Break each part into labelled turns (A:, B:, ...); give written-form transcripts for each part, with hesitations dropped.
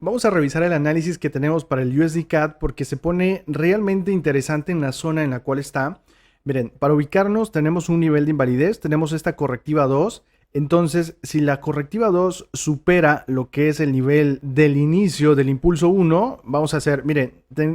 A: Vamos a revisar el análisis que tenemos para el USD CAD porque se pone realmente interesante en la zona en la cual está. Miren, para ubicarnos tenemos un nivel de invalidez, tenemos esta correctiva 2. Entonces, si la correctiva 2 supera lo que es el nivel del inicio del impulso 1, vamos a hacer, miren,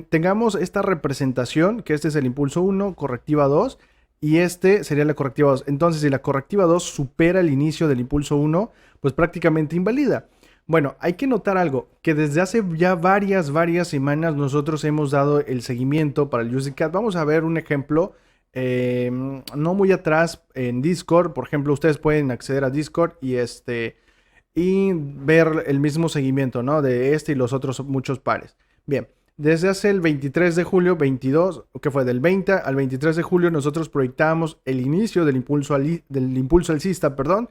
A: tengamos esta representación, que este es el impulso 1, correctiva 2, y este sería la correctiva 2. Entonces, si la correctiva 2 supera el inicio del impulso 1, pues prácticamente invalida. Bueno, hay que notar algo, que desde hace ya varias semanas nosotros hemos dado el seguimiento para el USDCAD. Vamos a ver un ejemplo, no muy atrás en Discord. Por ejemplo, ustedes pueden acceder a Discord y ver el mismo seguimiento, ¿no? De este y los otros muchos pares. Bien, desde hace el 23 de julio 22, que fue del 20 al 23 de julio, nosotros proyectábamos el inicio del impulso alcista, perdón,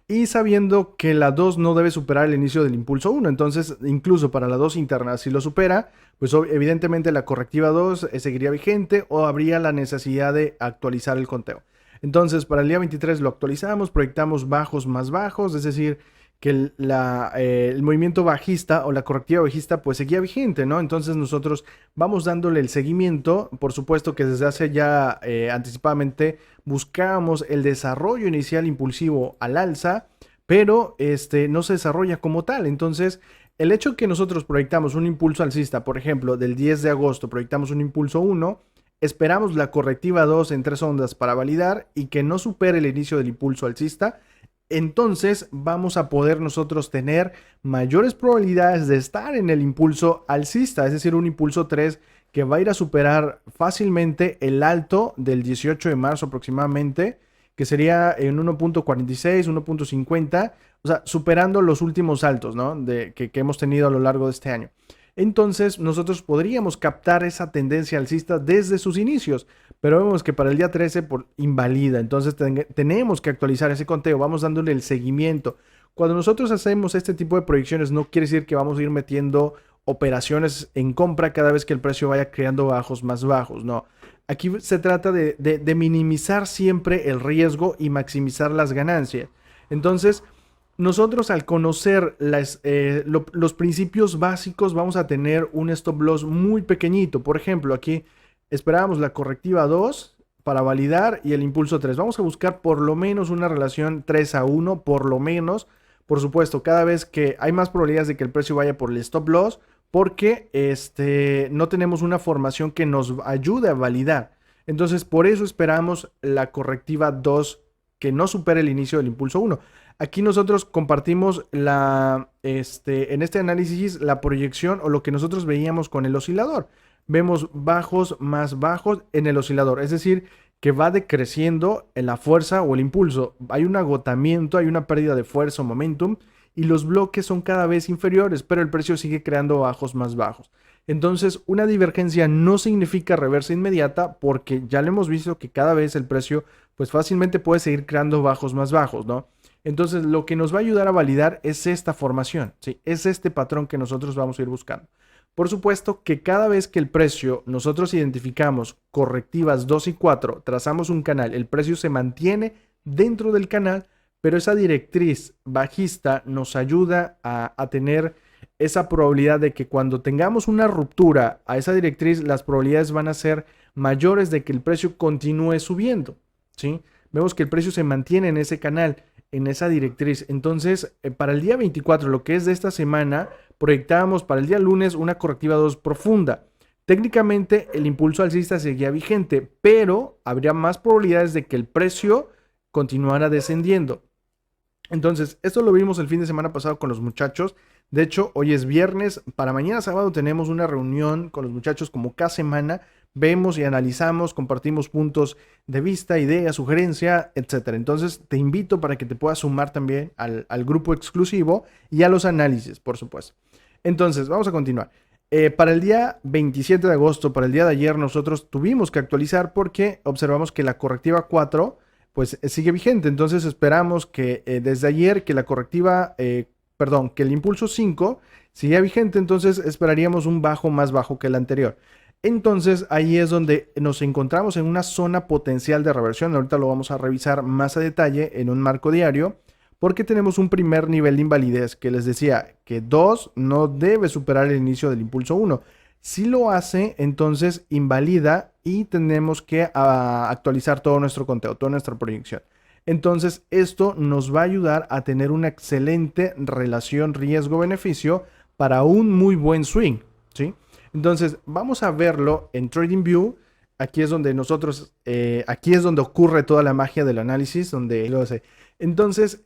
A: y sabiendo que la 2 no debe superar el inicio del impulso 1. Entonces, incluso para la 2 interna, si lo supera, pues evidentemente la correctiva 2 seguiría vigente o habría la necesidad de actualizar el conteo. Entonces, para el día 23 lo actualizamos, proyectamos bajos más bajos, es decir, que el movimiento bajista o la correctiva bajista pues seguía vigente, ¿no? Entonces nosotros vamos dándole el seguimiento. Por supuesto que desde hace ya anticipadamente buscábamos el desarrollo inicial impulsivo al alza, pero no se desarrolla como tal. Entonces, el hecho que nosotros proyectamos un impulso alcista, por ejemplo, del 10 de agosto proyectamos un impulso 1, esperamos la correctiva 2 en 3 ondas para validar y que no supere el inicio del impulso alcista. Entonces vamos a poder nosotros tener mayores probabilidades de estar en el impulso alcista, es decir, un impulso 3 que va a ir a superar fácilmente el alto del 18 de marzo aproximadamente, que sería en 1.46, 1.50, o sea, superando los últimos altos, ¿no? Que hemos tenido a lo largo de este año. Entonces nosotros podríamos captar esa tendencia alcista desde sus inicios, pero vemos que para el día 13 invalida. Entonces tenemos que actualizar ese conteo, vamos dándole el seguimiento. Cuando nosotros hacemos este tipo de proyecciones, no quiere decir que vamos a ir metiendo operaciones en compra cada vez que el precio vaya creando bajos más bajos, no. Aquí se trata de minimizar siempre el riesgo y maximizar las ganancias. Entonces, nosotros al conocer los principios básicos vamos a tener un stop loss muy pequeñito. Por ejemplo, aquí esperábamos la correctiva 2 para validar y el impulso 3. Vamos a buscar por lo menos una relación 3-1, por lo menos. Por supuesto, cada vez que hay más probabilidades de que el precio vaya por el stop loss, porque no tenemos una formación que nos ayude a validar. Entonces, por eso esperamos la correctiva 2 que no supere el inicio del impulso 1. Aquí nosotros compartimos en este análisis la proyección o lo que nosotros veíamos con el oscilador. Vemos bajos más bajos en el oscilador, es decir, que va decreciendo en la fuerza o el impulso. Hay un agotamiento, hay una pérdida de fuerza o momentum y los bloques son cada vez inferiores, pero el precio sigue creando bajos más bajos. Entonces, una divergencia no significa reversa inmediata porque ya lo hemos visto que cada vez el precio pues fácilmente puede seguir creando bajos más bajos, ¿no? Entonces, lo que nos va a ayudar a validar es esta formación, ¿sí? Es este patrón que nosotros vamos a ir buscando. Por supuesto que cada vez que el precio nosotros identificamos correctivas 2 y 4, trazamos un canal, el precio se mantiene dentro del canal, pero esa directriz bajista nos ayuda a tener esa probabilidad de que cuando tengamos una ruptura a esa directriz, las probabilidades van a ser mayores de que el precio continúe subiendo, ¿sí? Vemos que el precio se mantiene en ese canal, en esa directriz. Entonces, para el día 24, lo que es de esta semana, proyectábamos para el día lunes una correctiva 2 profunda. Técnicamente el impulso alcista seguía vigente, pero habría más probabilidades de que el precio continuara descendiendo. Entonces, esto lo vimos el fin de semana pasado con los muchachos. De hecho, hoy es viernes. Para mañana sábado tenemos una reunión con los muchachos como cada semana. Vemos y analizamos, compartimos puntos de vista, ideas, sugerencia, etcétera. Entonces, te invito para que te puedas sumar también al grupo exclusivo y a los análisis, por supuesto. Entonces, vamos a continuar. Para el día 27 de agosto, para el día de ayer, nosotros tuvimos que actualizar porque observamos que la correctiva 4 pues sigue vigente. Entonces esperamos que desde ayer que la correctiva, que el impulso 5 sigue vigente, entonces esperaríamos un bajo más bajo que el anterior. Entonces ahí es donde nos encontramos en una zona potencial de reversión. Ahorita lo vamos a revisar más a detalle en un marco diario. porque tenemos un primer nivel de invalidez que les decía que 2 no debe superar el inicio del impulso 1. Si lo hace, entonces invalida y tenemos que actualizar todo nuestro conteo, toda nuestra proyección. Entonces, esto nos va a ayudar a tener una excelente relación riesgo-beneficio para un muy buen swing, ¿sí? Entonces, vamos a verlo en TradingView. Aquí es donde aquí es donde ocurre toda la magia del análisis, donde lo hace. Entonces,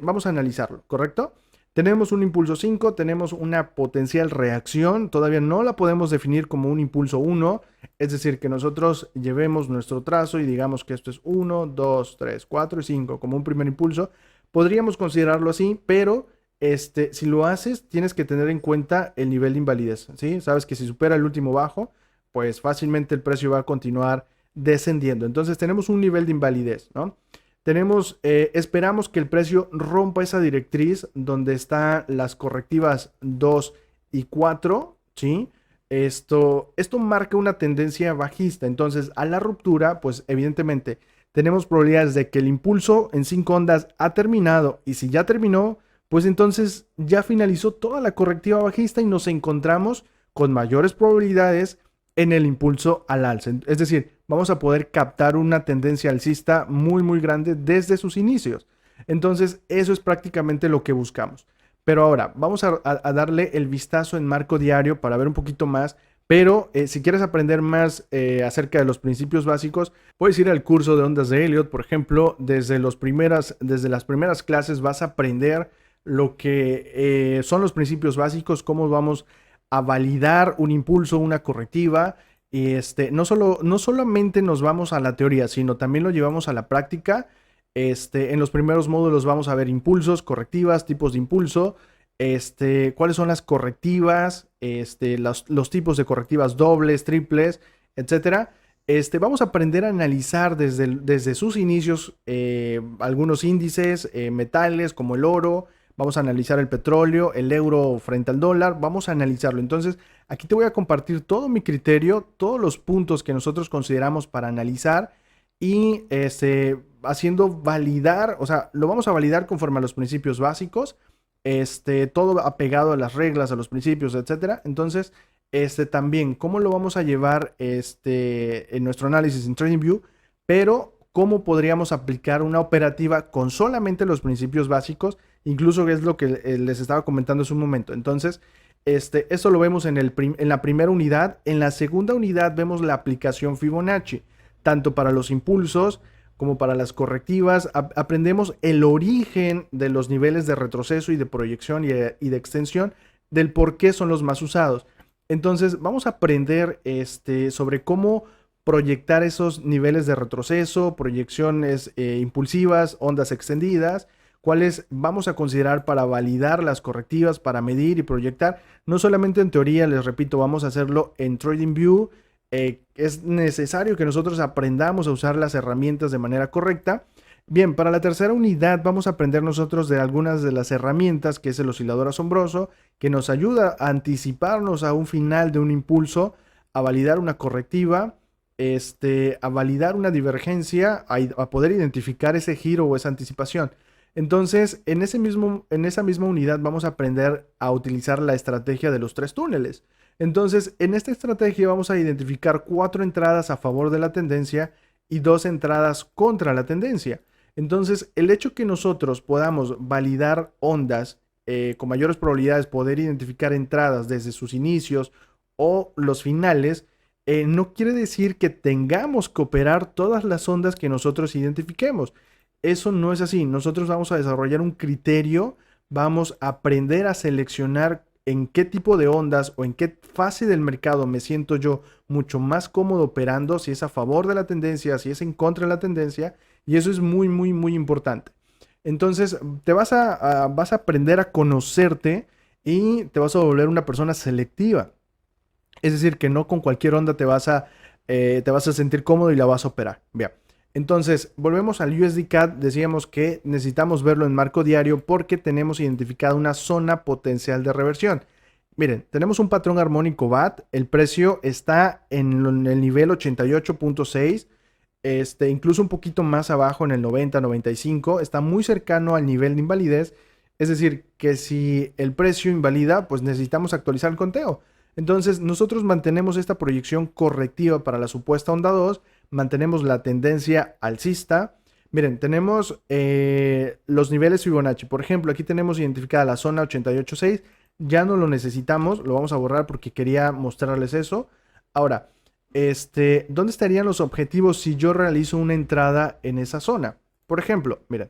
A: vamos a analizarlo, ¿correcto? Tenemos un impulso 5, tenemos una potencial reacción, todavía no la podemos definir como un impulso 1, es decir, que nosotros llevemos nuestro trazo y digamos que esto es 1, 2, 3, 4 y 5 como un primer impulso. Podríamos considerarlo así, pero si lo haces, tienes que tener en cuenta el nivel de invalidez, ¿sí? Sabes que si supera el último bajo, pues fácilmente el precio va a continuar descendiendo. Entonces tenemos un nivel de invalidez, ¿no? Esperamos que el precio rompa esa directriz donde están las correctivas 2 y 4, ¿sí? Esto marca una tendencia bajista. Entonces, a la ruptura, pues evidentemente tenemos probabilidades de que el impulso en 5 ondas ha terminado. Y si ya terminó, pues entonces ya finalizó toda la correctiva bajista y nos encontramos con mayores probabilidades en el impulso al alza. Es decir, vamos a poder captar una tendencia alcista muy, muy grande desde sus inicios. Entonces, eso es prácticamente lo que buscamos. Pero ahora, vamos a darle el vistazo en marco diario para ver un poquito más. Pero si quieres aprender más acerca de los principios básicos, puedes ir al curso de ondas de Elliott. Por ejemplo, desde las primeras clases vas a aprender lo que son los principios básicos, cómo vamos a validar un impulso, una correctiva. Y no solamente nos vamos a la teoría, sino también lo llevamos a la práctica. En los primeros módulos vamos a ver impulsos, correctivas, tipos de impulso, cuáles son las correctivas, los tipos de correctivas dobles, triples, etcétera. Vamos a aprender a analizar desde sus inicios algunos índices, metales como el oro. Vamos a analizar el petróleo, el euro frente al dólar. Vamos a analizarlo. Entonces, aquí te voy a compartir todo mi criterio, todos los puntos que nosotros consideramos para analizar y haciendo validar, o sea, lo vamos a validar conforme a los principios básicos, todo apegado a las reglas, a los principios, etcétera. Entonces, también, ¿cómo lo vamos a llevar en nuestro análisis en TradingView? Pero cómo podríamos aplicar una operativa con solamente los principios básicos, incluso es lo que les estaba comentando hace un momento. Entonces, eso lo vemos en la primera unidad. En la segunda unidad vemos la aplicación Fibonacci, tanto para los impulsos como para las correctivas. Aprendemos el origen de los niveles de retroceso y de proyección y de extensión, del por qué son los más usados. Entonces, vamos a aprender sobre cómo proyectar esos niveles de retroceso, proyecciones impulsivas, ondas extendidas, cuáles vamos a considerar para validar las correctivas, para medir y proyectar. No solamente en teoría, les repito, vamos a hacerlo en TradingView. Es necesario que nosotros aprendamos a usar las herramientas de manera correcta. Bien, para la tercera unidad vamos a aprender nosotros de algunas de las herramientas, que es el oscilador asombroso, que nos ayuda a anticiparnos a un final de un impulso, a validar una correctiva, a validar una divergencia, a poder identificar ese giro o esa anticipación. Entonces, en esa misma unidad vamos a aprender a utilizar la estrategia de los 3 túneles. Entonces, en esta estrategia vamos a identificar 4 entradas a favor de la tendencia y 2 entradas contra la tendencia. Entonces, el hecho que nosotros podamos validar ondas con mayores probabilidades, poder identificar entradas desde sus inicios o los finales, no quiere decir que tengamos que operar todas las ondas que nosotros identifiquemos. Eso no es así. Nosotros vamos a desarrollar un criterio, vamos a aprender a seleccionar en qué tipo de ondas o en qué fase del mercado me siento yo mucho más cómodo operando, si es a favor de la tendencia, si es en contra de la tendencia, y eso es muy, muy, muy importante. Entonces, vas a aprender a conocerte y te vas a volver una persona selectiva. Es decir, que no con cualquier onda te vas a sentir cómodo y la vas a operar. Bien. Entonces, volvemos al USD CAD. Decíamos que necesitamos verlo en marco diario porque tenemos identificada una zona potencial de reversión. Miren, tenemos un patrón armónico BAT. El precio está en el nivel 88.6. incluso un poquito más abajo en el 90, 95, está muy cercano al nivel de invalidez. Es decir, que si el precio invalida, pues necesitamos actualizar el conteo. Entonces, nosotros mantenemos esta proyección correctiva para la supuesta onda 2, mantenemos la tendencia alcista. Miren, tenemos los niveles Fibonacci. Por ejemplo, aquí tenemos identificada la zona 88.6. Ya no lo necesitamos, lo vamos a borrar porque quería mostrarles eso. Ahora, ¿dónde estarían los objetivos si yo realizo una entrada en esa zona? Por ejemplo, miren,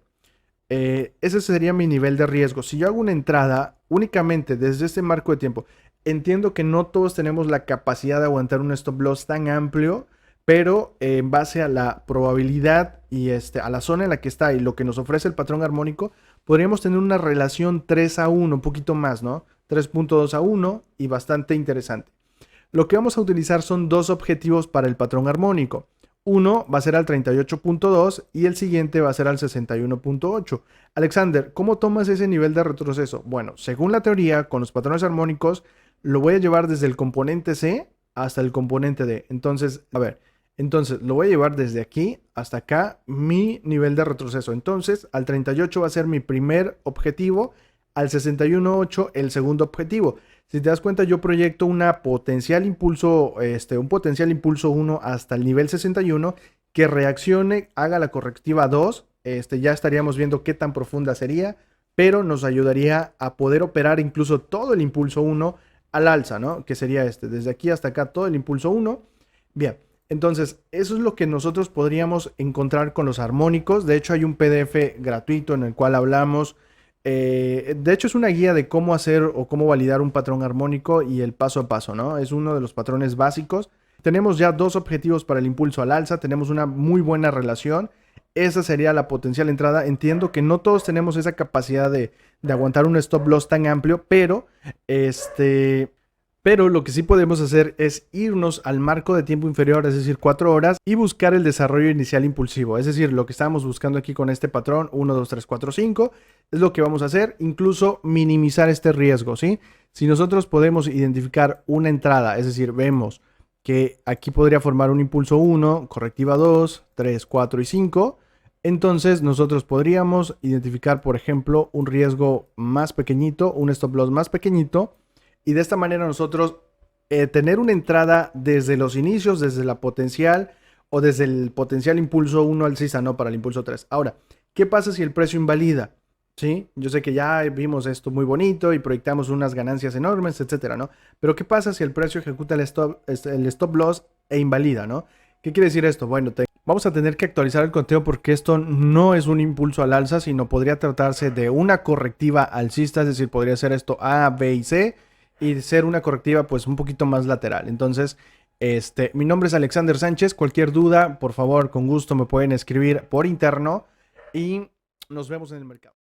A: ese sería mi nivel de riesgo. Si yo hago una entrada únicamente desde este marco de tiempo, entiendo que no todos tenemos la capacidad de aguantar un stop loss tan amplio, pero en base a la probabilidad y a la zona en la que está y lo que nos ofrece el patrón armónico, podríamos tener una relación 3-1, un poquito más, ¿no? 3.2-1 y bastante interesante. Lo que vamos a utilizar son dos objetivos para el patrón armónico. Uno va a ser al 38.2 y el siguiente va a ser al 61.8. Alexander, ¿cómo tomas ese nivel de retroceso? Bueno, según la teoría, con los patrones armónicos, lo voy a llevar desde el componente C hasta el componente D. Entonces, a ver, lo voy a llevar desde aquí hasta acá, mi nivel de retroceso. Entonces, al 38 va a ser mi primer objetivo, al 61.8 el segundo objetivo. Si te das cuenta, yo proyecto un potencial impulso 1 hasta el nivel 61 que reaccione, haga la correctiva 2. Ya estaríamos viendo qué tan profunda sería, pero nos ayudaría a poder operar incluso todo el impulso 1 al alza, ¿no? Que sería desde aquí hasta acá todo el impulso 1. Bien, entonces eso es lo que nosotros podríamos encontrar con los armónicos. De hecho, hay un PDF gratuito en el cual hablamos. De hecho, es una guía de cómo hacer o cómo validar un patrón armónico y el paso a paso, ¿no? Es uno de los patrones básicos. Tenemos ya dos objetivos para el impulso al alza, tenemos una muy buena relación. Esa sería la potencial entrada. Entiendo que no todos tenemos esa capacidad de aguantar un stop loss tan amplio, pero lo que sí podemos hacer es irnos al marco de tiempo inferior, es decir, 4 horas, y buscar el desarrollo inicial impulsivo. Es decir, lo que estamos buscando aquí con este patrón 1, 2, 3, 4, 5, es lo que vamos a hacer, incluso minimizar este riesgo, ¿sí? Si nosotros podemos identificar una entrada, es decir, vemos que aquí podría formar un impulso 1, correctiva 2, 3, 4 y 5, entonces nosotros podríamos identificar, por ejemplo, un riesgo más pequeñito, un stop loss más pequeñito, y de esta manera nosotros tener una entrada desde los inicios, desde la potencial o desde el potencial impulso 1 alcista, no para el impulso 3. Ahora, ¿qué pasa si el precio invalida? ¿Sí? Yo sé que ya vimos esto muy bonito y proyectamos unas ganancias enormes, etcétera, ¿no? Pero ¿qué pasa si el precio ejecuta el stop loss e invalida, ¿no? ¿Qué quiere decir esto? Bueno, vamos a tener que actualizar el conteo porque esto no es un impulso al alza, sino podría tratarse de una correctiva alcista, es decir, podría ser esto A, B y C, y ser una correctiva pues un poquito más lateral. Entonces, mi nombre es Alexander Sánchez. Cualquier duda, por favor, con gusto me pueden escribir por interno y nos vemos en el mercado.